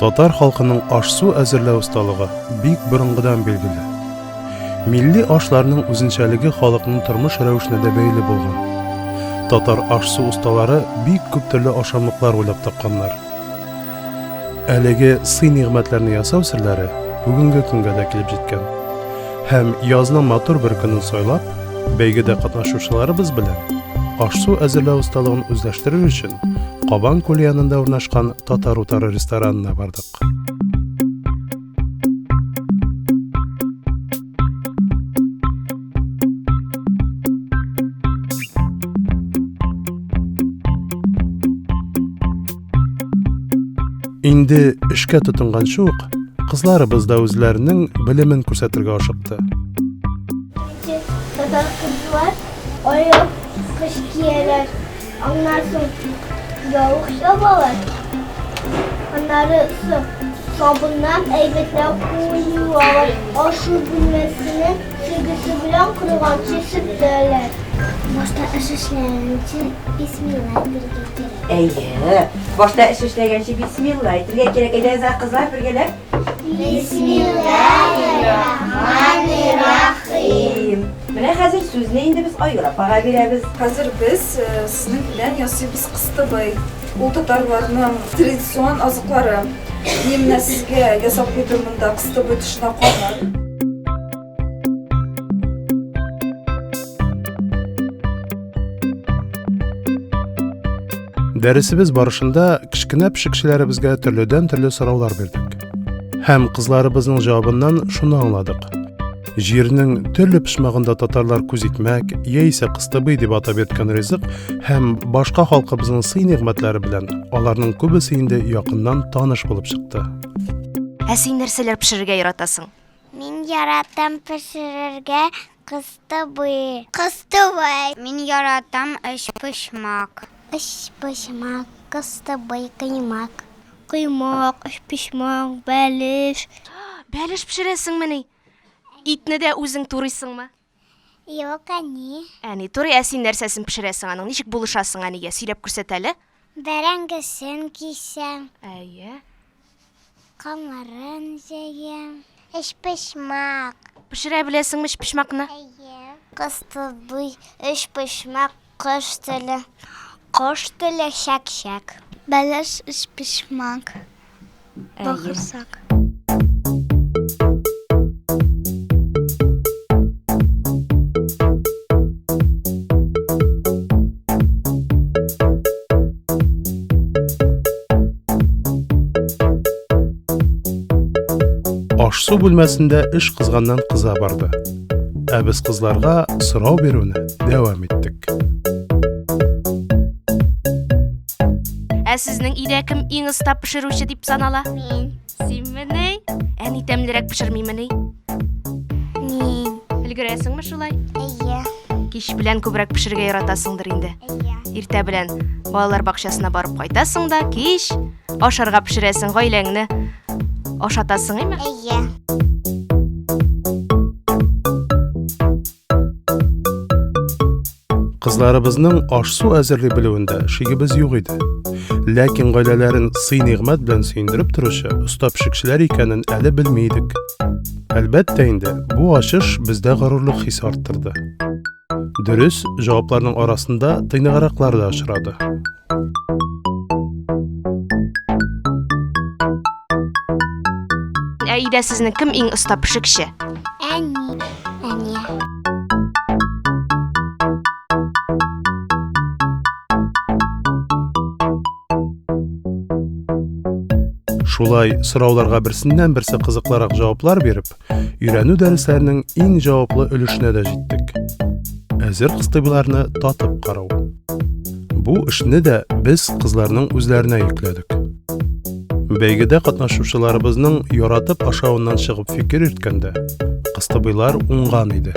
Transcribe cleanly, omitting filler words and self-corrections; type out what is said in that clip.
Татар халкының аш-су әзерләү осталыгы бик борынгыдан билгеле. Милли ашларның үзенчәлеге халыкның тормыш рәвешенә дә бәйле булган. Татар аш-су осталары бик күп төрле ашамлыклар уйлап тапканнар. Әлеге сый нигъмәтләрне ясау серләре бүгенге көнгә дә килеп җиткән. Һәм язның матур бер көнен сайлап, бәйгедә катнашучыларыбыз белән аш-су әзерләү осталыгын үзләштерер өчен Кабан күле янында урнашкан Татар утары ресторанына бардык. Инде эшкә тотынган ук кызларыбыз да үзләренең белемен күрсәтергә ашыкты. Татар кызлар аяк кыш кияләр, аннан yavuk yabalar. Onları sabundan elbette koyuyorlar. Aşı bilmesinin sürgüsü bilen kırılan çesip derler. Başta iş işleyen için Bismillah birgetir. Başta iş işleyen için Bismillah. Gerek ederiz kızlar birgeler. Bismillahirrahmanirrahim. Менә хәзер сүзне инде без Айгырапага бирәбез. Хәзер без сезнең белән ясыйбыз кыстыбый. Ул татарларның традицион азыклары. Мин менә сезгә ясап куйдым да кыстыбый тышына калган. Дәресебез барышында кичкенә пешекчеләребезгә төрле сораулар бирдек. Һәм кызларыбызның җавабыннан шуны аңладык. Җирнең төрле пишмагында татарлар күз итмәк, яисә кыстыбый дип атап йөрткән ризык һәм башка халкыбызның сый нигъмәтләре белән аларның күбесе инде якыннан таныш булып чыкты. Син нәрсәләр пешерергә яратасың? Мин яратам пешерергә кыстыбый. Кыстыбый. Мин яратам эшпишмак. Эшпишмак, кыстыбый, кыймак. Кыймак, эшпишмак, бәлеш. Бәлеш пешерәсеңмени? Итне дә үзең турыйсыңмы? Юк, әни. Әни, турый, син нәрсәсен пешерәсең аның? Ничек булышасың әнигә? Сөйләп күрсәт әле. Бәрәңгесен кисәм. Әйе. Камарын җәям. Эшпишмак. Пешерә беләсеңме эшпишмакны? Әйе. Кыстыбый, эшпишмак, кош теле. Кош теле шәк-шәк. Бәлеш, эшпишмак. Бахырсак. Аш-су бүлмәсендә эш кызганнан кыза барды. Ә без кызларга сорау бирүне дәвам иттек. Сезнең өйдә кем иң оста пешерүче дип санала? Мин. Синмени? Әни тәмлерәк пешермимени? Мин. Өлгерәсеңме шулай? Әйе. Кич белән күбрәк пешерергә яратасыңдыр инде. Әйе. Иртә белән балалар бакчасына барып кайтасың да, кич ашарга пешерәсең, гаиләңне ашатасың, әйме? Әйе. Кызларыбызның аш-су әзерли белүендә шигебез юк иде. Ләкин гаиләләрен сый нигъмәт белән сөендереп торучы оста пешекчеләр икәнен әле белми идек. Әлбәттә инде, бу ачыш бездә горурлык хис арттырды. Дөрес, җавапларның арасында тыйныграклар да очрады. Өйдә сезнең кем иң оста пешекче? Әни. Әни. Шулай сорауларга берсеннән-берсе кызыклырак җаваплар биреп, өйрәнү дәресләренең иң җаваплы өлешенә дә җиттек. Әзер кыстыбыларны татып карау. Бу эшне дә без кызларның үзләренә йөкләдек. Бәйгедә катнашучыларыбызның яратып ашавыннан чыгып фикер йөрткәндә, кыстыбылар уңган иде.